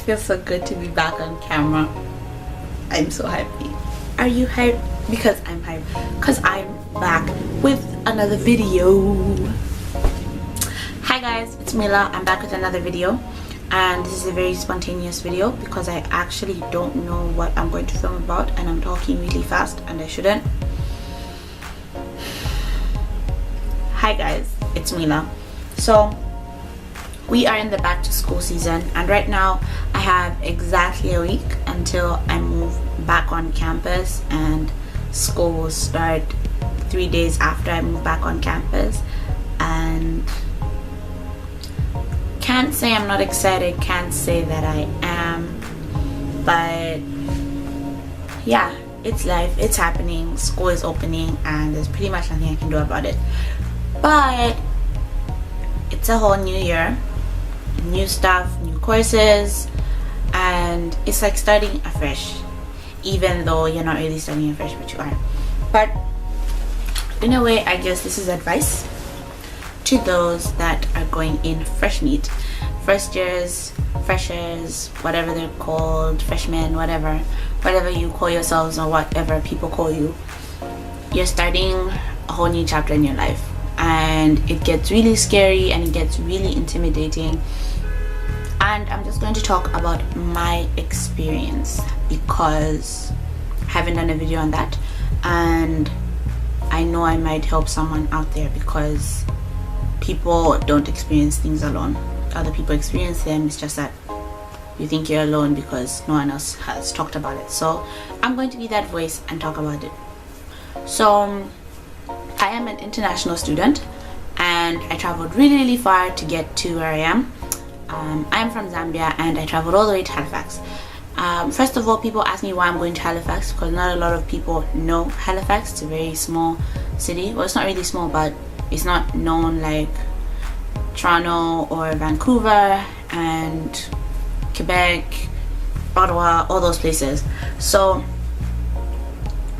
feels so good to be back on camera. I'm so happy. Are you hyped? Because I'm hyped. Because I'm back with another video. Hi guys, it's Mila. I'm back with another video. And this is a very spontaneous video because I actually don't know what I'm going to film about. And I'm talking really fast and I shouldn't. Hi guys, it's Mila. So we are in the back to school season, and right now I have exactly a week until I move back on campus, and school will start 3 days after I move back on campus. And can't say I'm not excited, can't say that I am, but yeah, it's life, it's happening, school is opening, and there's pretty much nothing I can do about it. But it's a whole new year, new stuff, new courses, and it's like starting afresh, even though you're not really starting afresh, but you are. But in a way, I guess this is advice to those that are going in fresh meat, first years, freshers, whatever they're called, freshmen, whatever you call yourselves or whatever people call you. You're starting a whole new chapter in your life, and it gets really scary and it gets really intimidating. And I'm just going to talk about my experience because I haven't done a video on that, and I know I might help someone out there because people don't experience things alone. Other people experience them, it's just that you think you're alone because no one else has talked about it. So I'm going to be that voice and talk about it. So I am an international student and I traveled really far to get to where I am. I'm from Zambia and I traveled all the way to Halifax. First of all, people ask me why I'm going to Halifax because not a lot of people know Halifax. It's a very small city. Well, it's not really small, but it's not known like Toronto or Vancouver and Quebec, Ottawa, all those places. So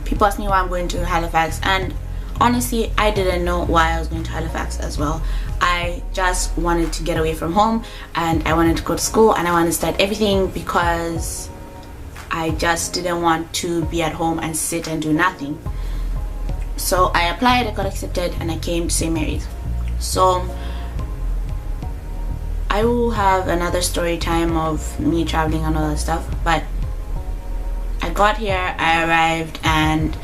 people ask me why I'm going to Halifax, and honestly, I didn't know why I was going to Halifax as well. I just wanted to get away from home and I wanted to go to school and I wanted to start everything because I just didn't want to be at home and sit and do nothing. So I applied, I got accepted, and I came to St. Mary's. So I will have another story time of me traveling and all that stuff, but I got here, I arrived, and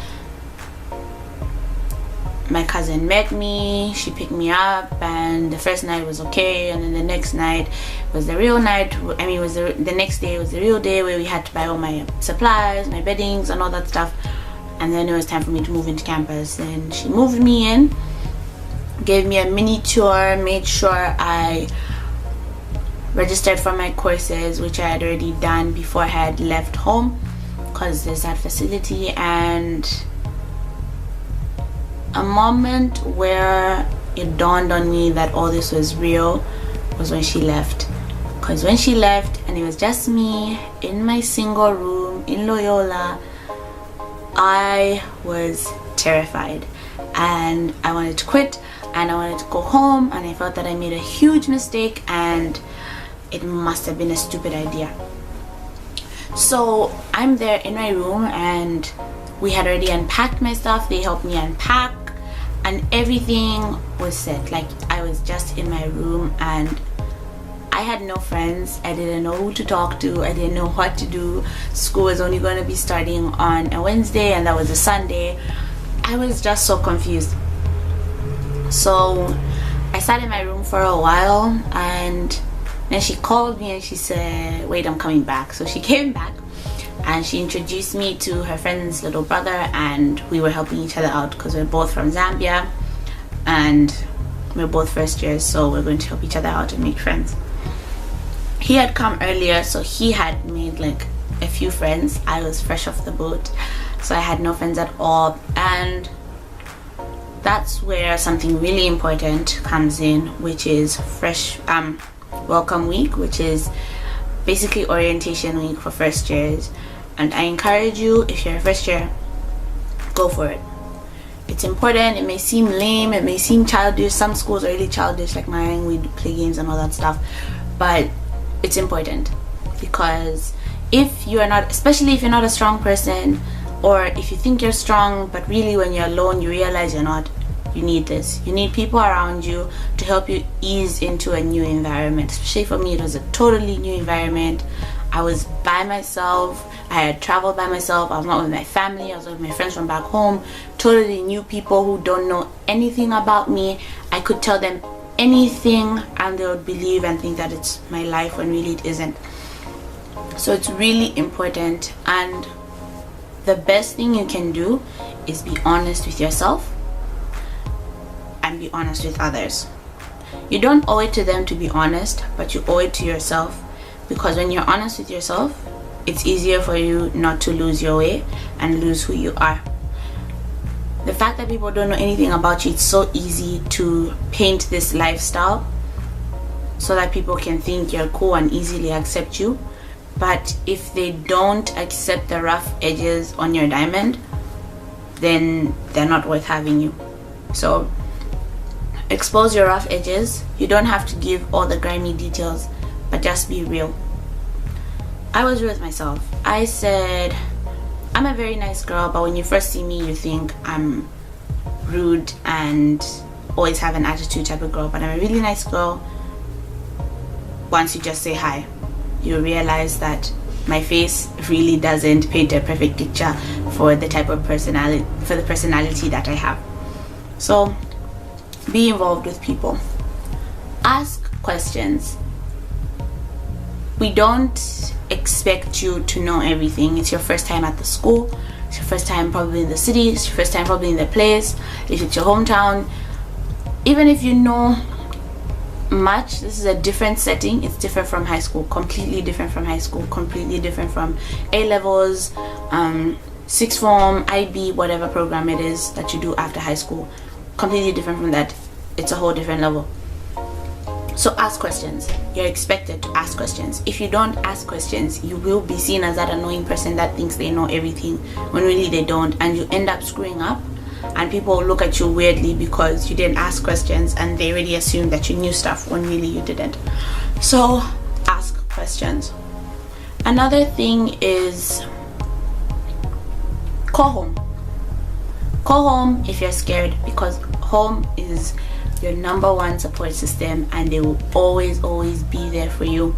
my cousin met me, she picked me up, and the first night was okay, and then the next night was the real night. I mean, the next day was the real day where we had to buy all my supplies, my beddings and all that stuff, and then it was time for me to move into campus. And she moved me in, gave me a mini tour, made sure I registered for my courses, which I had already done before I had left home because there's that facility. And a moment where it dawned on me that all this was real was when she left. Because when she left and it was just me in my single room in Loyola, I was terrified and I wanted to quit and I wanted to go home, and I felt that I made a huge mistake and it must have been a stupid idea. So I'm there in my room and we had already unpacked my stuff. They helped me unpack and everything was set. Like, I was just in my room and I had no friends. I didn't know who to talk to. I didn't know what to do. School was only going to be starting on a Wednesday and that was a Sunday. I was just so confused. So I sat in my room for a while and then she called me and she said, wait, I'm coming back. So she came back and she introduced me to her friend's little brother, and we were helping each other out because we're both from Zambia and we're both first years, so we're going to help each other out and make friends. He had come earlier, so he had made like a few friends. I was fresh off the boat, so I had no friends at all. And that's where something really important comes in, which is fresh welcome week, which is basically orientation week for first years. And I encourage you, if you're a first year, go for it. It's important. It may seem lame, it may seem childish. Some schools are really childish like mine, we play games and all that stuff, but it's important. because if you are not, especially if you're not a strong person, or if you think you're strong but really when you're alone you realize you're not, you need this. You need people around you to help you ease into a new environment. Especially for me, it was a totally new environment. I was by myself. I had traveled by myself. I was not with my family. I was with my friends from back home. Totally new people who don't know anything about me. I could tell them anything and they would believe and think that it's my life when really it isn't. So it's really important, and the best thing you can do is be honest with yourself and be honest with others. You don't owe it to them to be honest, but you owe it to yourself, because when you're honest with yourself, it's easier for you not to lose your way and lose who you are. The fact that people don't know anything about you, it's so easy to paint this lifestyle so that people can think you're cool and easily accept you. But if they don't accept the rough edges on your diamond, then they're not worth having you. So expose your rough edges. You don't have to give all the grimy details, but just be real. I was real with myself. I said, I'm a very nice girl, but when you first see me you think I'm rude and always have an attitude type of girl, but I'm a really nice girl. Once you just say hi, you realize that my face really doesn't paint a perfect picture for the type of personality, for the personality that I have. So be involved with people. Ask questions. We don't expect you to know everything. It's your first time at the school. It's your first time probably in the city. It's your first time probably in the place. If it's your hometown, even if you know much, this is a different setting. It's different from high school, completely different from high school, completely different from A-levels, sixth form, IB, whatever program it is that you do after high school. Completely different from that. It's a whole different level. So ask questions. You're expected to ask questions. If you don't ask questions, you will be seen as that annoying person that thinks they know everything when really they don't, and you end up screwing up, and people look at you weirdly because you didn't ask questions and they already assume that you knew stuff when really you didn't. So ask questions. Another thing is call home. Call home if you're scared, because home is your number one support system and they will always be there for you.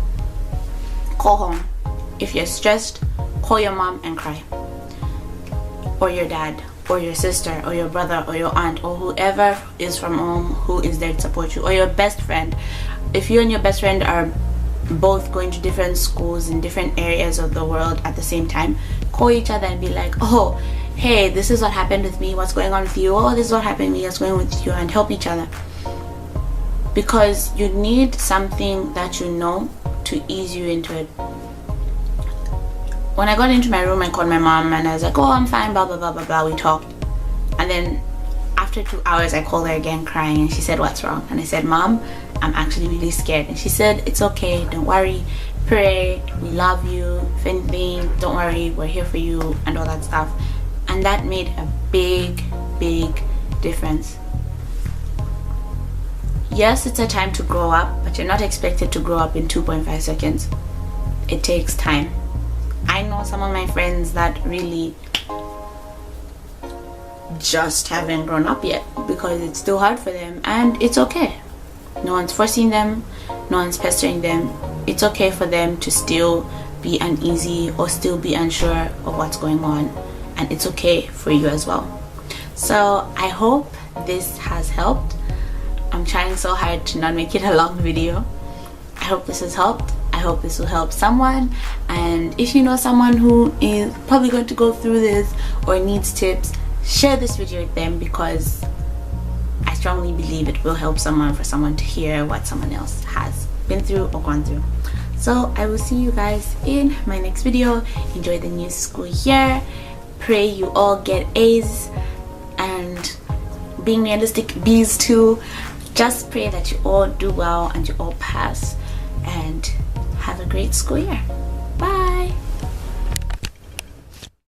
Call home. If you're stressed, call your mom and cry, or your dad, or your sister, or your brother, or your aunt, or whoever is from home who is there to support you, or your best friend. If you and your best friend are both going to different schools in different areas of the world at the same time, call each other and be like, oh, hey, this is what happened with me, what's going on with you? Oh, this is what happened with me, what's going on with you? And help each other, because you need something that you know to ease you into it. When I got into my room, I called my mom and I was like, oh, I'm fine, blah blah blah blah blah. We talked, and then after 2 hours I called her again crying, and she said, what's wrong? And I said, Mom, I'm actually really scared. And she said, it's okay, don't worry, pray, we love you, if anything, don't worry, we're here for you, and all that stuff. And that made a big difference. Yes, it's a time to grow up, but you're not expected to grow up in 2.5 seconds. It takes time. I know some of my friends that really just haven't grown up yet because it's still hard for them, and it's okay. No one's forcing them, no one's pestering them. It's okay for them to still be uneasy or still be unsure of what's going on, and it's okay for you as well. So I hope this has helped. I'm trying so hard to not make it a long video. I hope this has helped. I hope this will help someone, and if you know someone who is probably going to go through this or needs tips, share this video with them, because I strongly believe it will help someone, for someone to hear what someone else has been through or gone through. So I will see you guys in my next video. Enjoy the new school year. Pray you all get A's, and being realistic, B's too. Just pray that you all do well and you all pass, and have a great school year.